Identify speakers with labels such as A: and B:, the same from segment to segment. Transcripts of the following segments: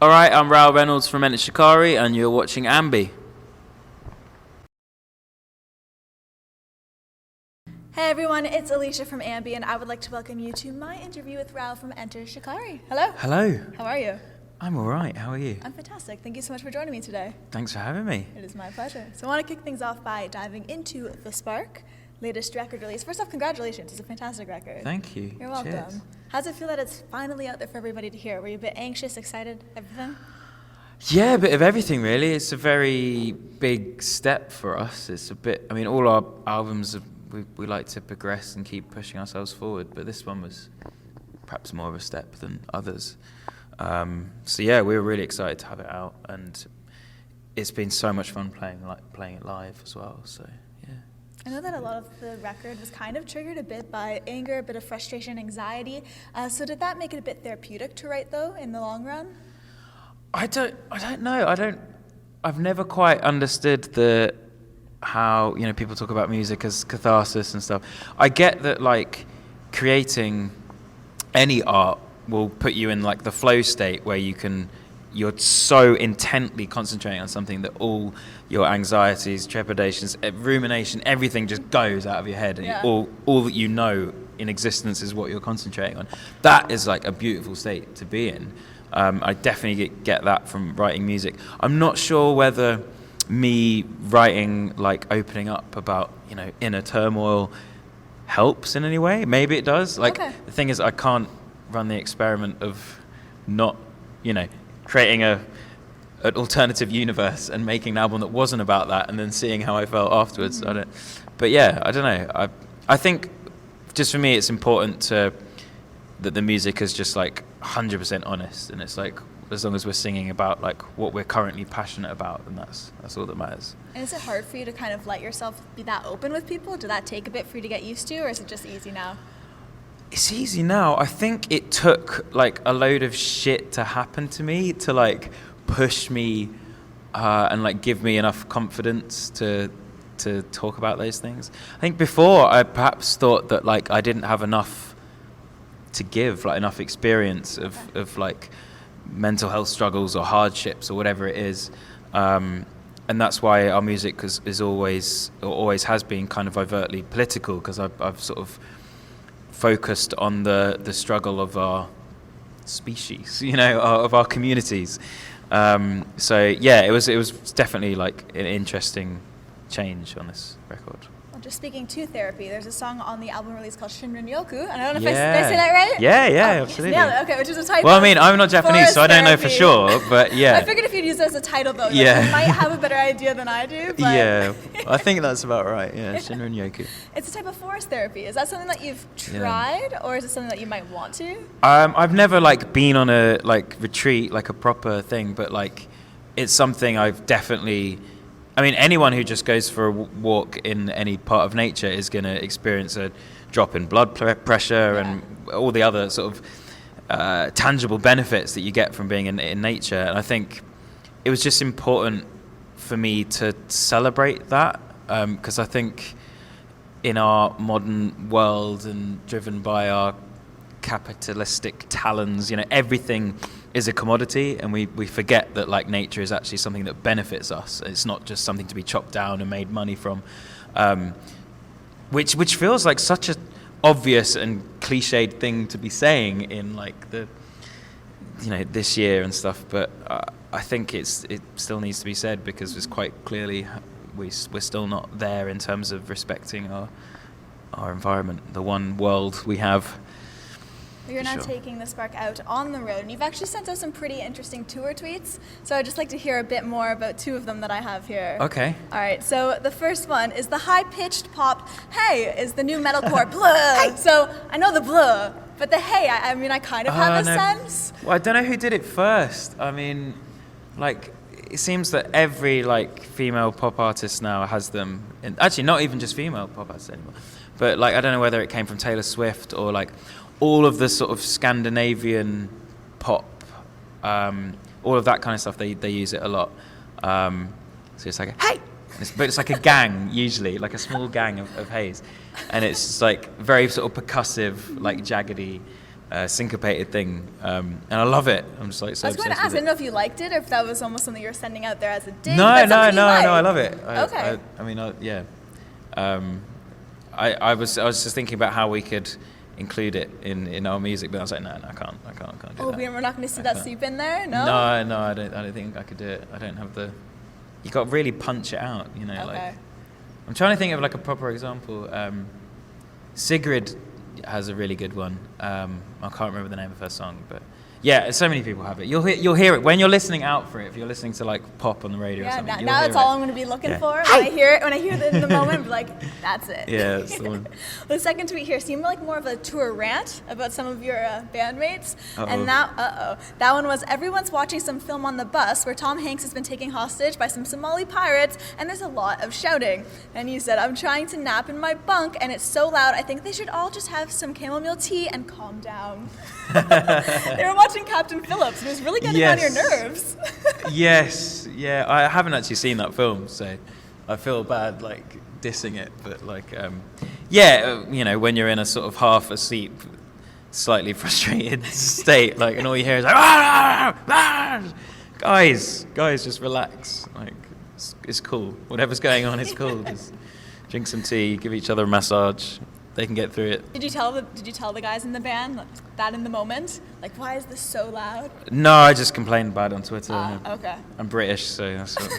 A: Alright, I'm Rou Reynolds from Enter Shikari, and you're watching AMBY.
B: Hey everyone, it's Alicia from AMBY, and I would like to welcome you to my interview with Rou from Enter Shikari. Hello.
A: Hello.
B: How are you?
A: I'm alright, how are you?
B: I'm fantastic. Thank you so much for joining me today.
A: Thanks for having me.
B: It is my pleasure. So I want to kick things off by diving into The Spark, latest record release. First off, congratulations. It's a fantastic record.
A: Thank you.
B: You're welcome.
A: Cheers.
B: How does it feel that it's finally out there for everybody to hear? Were you a bit anxious, excited, everything?
A: Yeah, a bit of everything really. It's a very big step for us. It's a bit, I mean, all our albums, we like to progress and keep pushing ourselves forward, but this one was perhaps more of a step than others. So yeah, we were really excited to have it out, and it's been so much fun playing it live as well, so yeah.
B: I know that a lot of the record was kind of triggered a bit by anger, a bit of frustration, anxiety. So did that make it a bit therapeutic to write, though, in the long run?
A: I don't know. I've never quite understood how, you know, people talk about music as catharsis and stuff. I get that, like, creating any art will put you in, like, the flow state where you're so intently concentrating on something that all your anxieties, trepidations, rumination, everything just goes out of your head, and
B: yeah.
A: all that you know in existence is what you're concentrating on. That is like a beautiful state to be in. I definitely get that from writing music. I'm not sure whether me writing, like, opening up about, you know, inner turmoil helps in any way. Maybe it does. Like,
B: okay.
A: The thing is, I can't run the experiment of not, you know, creating an alternative universe and making an album that wasn't about that and then seeing how I felt afterwards.
B: Mm-hmm.
A: But yeah, I don't know. I think just for me it's important that the music is just like 100% honest, and it's like, as long as we're singing about like what we're currently passionate about, then that's all that matters.
B: And is it hard for you to kind of let yourself be that open with people? Did that take a bit for you to get used to, or is it just easy now?
A: It's easy now. I think it took like a load of shit to happen to me to like push me and like give me enough confidence to talk about those things. I think before I perhaps thought that like I didn't have enough to give, like enough experience of like mental health struggles or hardships or whatever it is. And that's why our music is always has been kind of overtly political, because I've sort of focused on the struggle of our species, you know, of our communities. So yeah, it was definitely like an interesting change on this record.
B: Well, just speaking to therapy, there's a song on the album release called Shinrin-yoku. I don't know if
A: Yeah.
B: did I say that right?
A: Yeah,
B: Oh,
A: absolutely.
B: Yeah, okay, which is a title.
A: Well, I mean, I'm not Japanese, so I don't know for sure, but yeah.
B: I figured if you'd use it as a title, though,
A: Yeah.
B: you might have a better idea than I do. But
A: Yeah, I think that's about right. Yeah, Shinrin-yoku.
B: It's a type of forest therapy. Is that something that you've tried, or is it something that you might want to?
A: I've never like been on a like retreat, like a proper thing, but like it's something I've definitely. I mean, anyone who just goes for a walk in any part of nature is going to experience a drop in blood pressure and all the other sort of tangible benefits that you get from being in nature. And I think it was just important for me to celebrate that, because I think in our modern world and driven by our capitalistic talons, you know, everything is a commodity, and we forget that like nature is actually something that benefits us. It's not just something to be chopped down and made money from, which feels like such a obvious and cliched thing to be saying in like the, you know, this year and stuff. But I think it still needs to be said, because it's quite clearly we're still not there in terms of respecting our environment, the one world we have.
B: You're now taking The Spark out on the road, and you've actually sent us some pretty interesting tour tweets, so I'd just like to hear a bit more about two of them that I have here.
A: Okay.
B: All right, so the first one is the high-pitched pop, hey, is the new metalcore, blah. Hey. So I know the blah, but the hey, I mean, I kind of have a sense.
A: Well, I don't know who did it first. I mean, like, it seems that every, like, female pop artist now has them. Actually, not even just female pop artists anymore. But, like, I don't know whether it came from Taylor Swift or, like, all of the sort of Scandinavian pop, all of that kind of stuff, they use it a lot. So it's like a hey, but it's like a gang usually, like a small gang of heys, and it's just like very sort of percussive, like jaggedy syncopated thing, and I love it. I'm just like so
B: I was going to
A: obsessed
B: ask, I
A: with
B: didn't know if you liked it or if that was almost something you were sending out there as a dig.
A: No,
B: but
A: no,
B: something you like.
A: I love it.
B: Okay.
A: Yeah. I was just thinking about how we could include it in our music, but I was like, no, I can't do that.
B: We're not going to see that seep in there, no?
A: No, I don't think I could do it. I don't have the. You got to really punch it out, you know.
B: Okay.
A: Like, I'm trying to think of like a proper example. Sigrid has a really good one. I can't remember the name of her song, but yeah, so many people have it. You'll hear it when you're listening out for it. If you're listening to like pop on the radio or something.
B: Now that's all I'm going to be looking for. When I hear it in the moment, I'll be like, that's it.
A: Yeah, that's the one.
B: The second tweet here seemed like more of a tour rant about some of your bandmates.
A: Uh-oh.
B: And that one was, everyone's watching some film on the bus where Tom Hanks has been taken hostage by some Somali pirates, and there's a lot of shouting. And you said, I'm trying to nap in my bunk, and it's so loud, I think they should all just have some chamomile tea and calm down. They were watching Captain Phillips, and it was really getting on your nerves.
A: Yes, yeah. I haven't actually seen that film, so I feel bad like dissing it. But like, you know, when you're in a sort of half asleep, slightly frustrated state, like, and all you hear is like, guys, just relax. Like, it's cool. Whatever's going on is cool. Just drink some tea, give each other a massage. They can get through it.
B: Did you tell the guys in the band that in the moment? Like, why is this so loud?
A: No, I just complained about it on Twitter.
B: Okay.
A: I'm British, so that's what...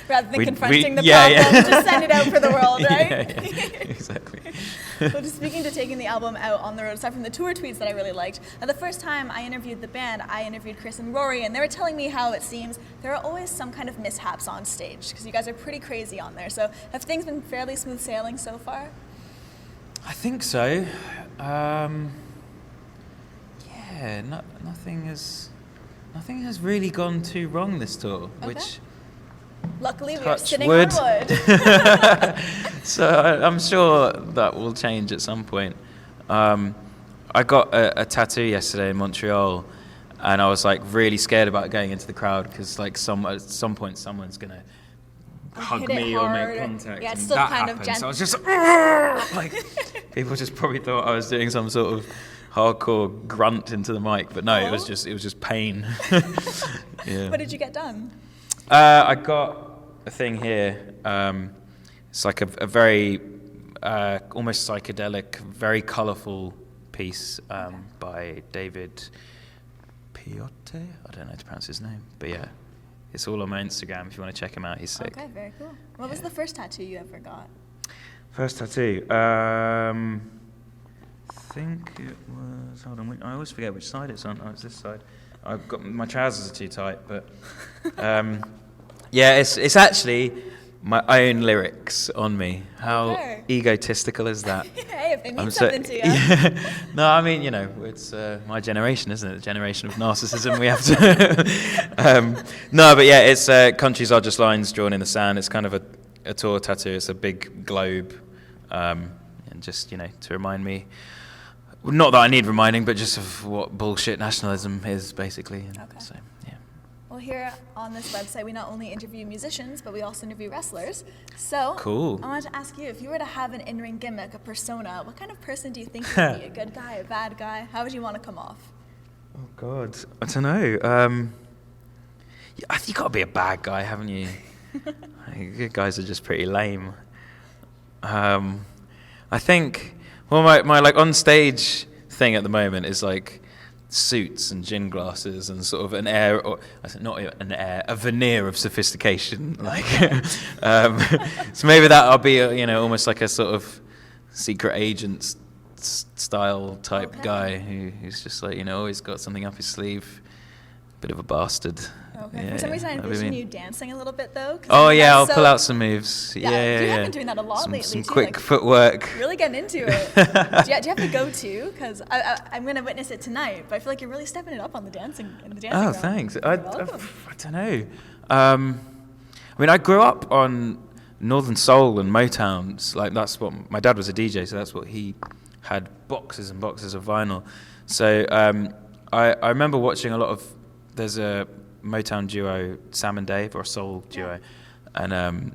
B: Rather than confronting the problem, just send it out for the world, right?
A: Yeah, exactly.
B: Well, just speaking to taking the album out on the road, aside from the tour tweets that I really liked, the first time I interviewed the band, I interviewed Chris and Rory, and they were telling me how it seems there are always some kind of mishaps on stage, because you guys are pretty crazy on there. So have things been fairly smooth sailing so far?
A: I think so. Nothing has really gone too wrong this tour, which
B: luckily we are
A: touch
B: sitting
A: wood.
B: on wood.
A: So I'm sure that will change at some point. I got a tattoo yesterday in Montreal, and I was like really scared about going into the crowd because like at some point someone's gonna hug me or make contact.
B: Yeah, it's
A: and
B: still
A: that
B: kind
A: happened.
B: of gentle.
A: So I was just like people just probably thought I was doing some sort of hardcore grunt into the mic, but no, it was just pain. Yeah.
B: What did you get done?
A: I got a thing here. It's like a very almost psychedelic, very colourful piece by David Piotte. I don't know how to pronounce his name, but yeah. It's all on my Instagram if you want to check him out. He's sick.
B: Okay, very cool. What was the first tattoo you ever got?
A: First tattoo? I think it was... Hold on, I always forget which side it's on. Oh, it's this side. I've got... My trousers are too tight, but... yeah, it's actually my own lyrics on me. How egotistical is that?
B: Hey, if they mean something to you. Yeah.
A: No, I mean, you know, it's my generation, isn't it? The generation of narcissism we have to... no, but yeah, it's countries are just lines drawn in the sand. It's kind of a tour tattoo. It's a big globe. And just, you know, to remind me... Not that I need reminding, but just of what bullshit nationalism is, basically. And so, yeah.
B: Well, here on this website, we not only interview musicians, but we also interview wrestlers. So,
A: cool.
B: I wanted to ask you, if you were to have an in-ring gimmick, a persona, what kind of person do you think you would be? A good guy, a bad guy? How would you want to come off?
A: Oh, God. I don't know. I think you've got to be a bad guy, haven't you? Good guys are just pretty lame. I think... Well, my like on stage thing at the moment is like suits and gin glasses and sort of an air, or not an air, a veneer of sophistication. Like, so maybe that I'll be, you know, almost like a sort of secret agent style type guy who's just like, you know, always got something up his sleeve, bit of a bastard.
B: Okay. Yeah, for some reason, I envision you dancing a little bit, though.
A: Oh, yeah, I'll pull out some moves. Yeah.
B: You have been doing that a lot lately,
A: some
B: too.
A: quick footwork.
B: Really getting into it. Do you have to go, too? Because I'm going to witness it tonight, but I feel like you're really stepping it up on the dancing
A: Oh,
B: realm.
A: Thanks. I don't know. I mean, I grew up on Northern Soul and Motown. Like, that's what... My dad was a DJ, so that's what he had boxes and boxes of vinyl. So I remember watching a lot of... There's a Motown duo, Sam and Dave, or a soul duo, and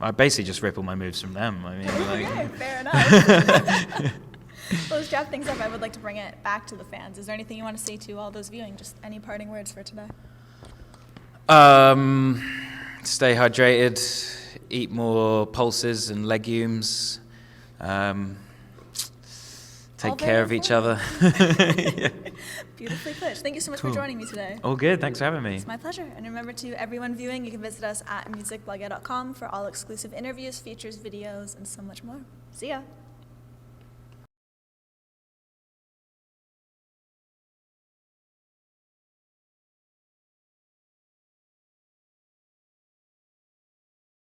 A: I basically just rip all my moves from them. I mean, like,
B: fair enough. Well, let's wrap things up. I would like to bring it back to the fans. Is there anything you want to say to all those viewing? Just any parting words for today?
A: Stay hydrated, eat more pulses and legumes, take care of each other. Yeah.
B: Beautifully put. Thank you so much for joining me today.
A: All good. Thanks for having me.
B: It's my pleasure. And remember, to everyone viewing, you can visit us at musicblogger.com for all exclusive interviews, features, videos, and so much more. See ya.